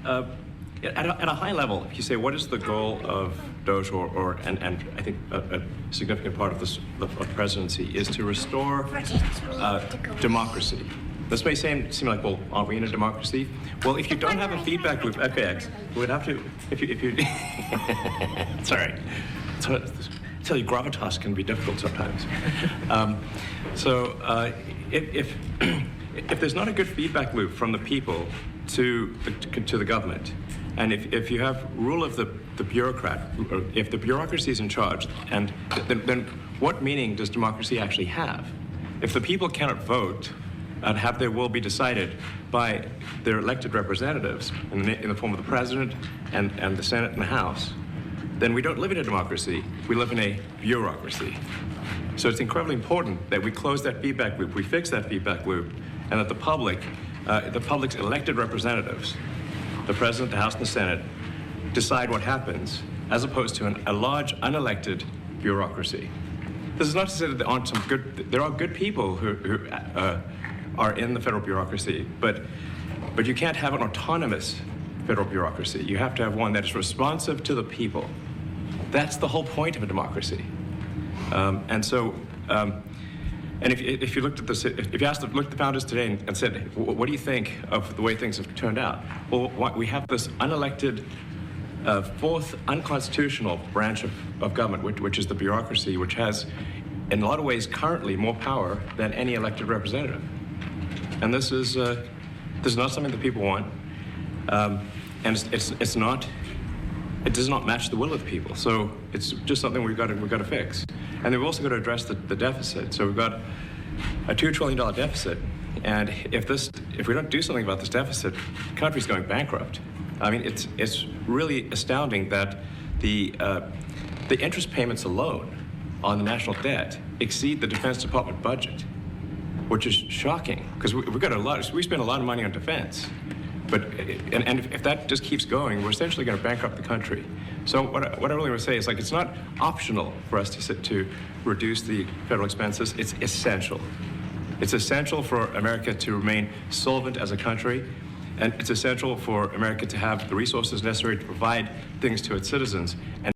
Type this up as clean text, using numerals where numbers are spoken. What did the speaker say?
At a high level, if you say, what is the goal of Doge, and I think a significant part of this of the presidency is to restore democracy. This may seem like, well, are we in a democracy? Well, if you don't have a feedback loop, okay, we would have to, if you it's all right. So, I tell you, gravitas can be difficult sometimes. If there's not a good feedback loop from the people to the government, and if you have rule of the bureaucrat, or if the bureaucracy is in charge, and then what meaning does democracy actually have? If the people cannot vote and have their will be decided by their elected representatives in the form of the president and the Senate and the House, then we don't live in a democracy, we live in a bureaucracy. So it's incredibly important that we close that feedback loop, we fix that feedback loop, and that the public's elected representatives, the President, the House, and the Senate, decide what happens, as opposed to a large, unelected bureaucracy. This is not to say that there are good people who are in the federal bureaucracy, but you can't have an autonomous federal bureaucracy. You have to have one that is responsive to the people. That's the whole point of a democracy. And if you looked at this, if you looked at the founders today and said, what do you think of the way things have turned out? Well, we have this unelected, fourth unconstitutional branch of government, which is the bureaucracy, which has, in a lot of ways, currently more power than any elected representative. And this is not something that people want, and it does not match the will of the people. So it's just something we've got to fix. And then we've also got to address the deficit. So we've got a $2 trillion deficit, and if we don't do something about this deficit, the country's going bankrupt. I mean, it's really astounding that the interest payments alone on the national debt exceed the Defense Department budget, which is shocking because we spend a lot of money on defense. But if that just keeps going, we're essentially going to bankrupt the country. So what I really want to say is, like, it's not optional for us to reduce the federal expenses. It's essential. It's essential for America to remain solvent as a country, and it's essential for America to have the resources necessary to provide things to its citizens. And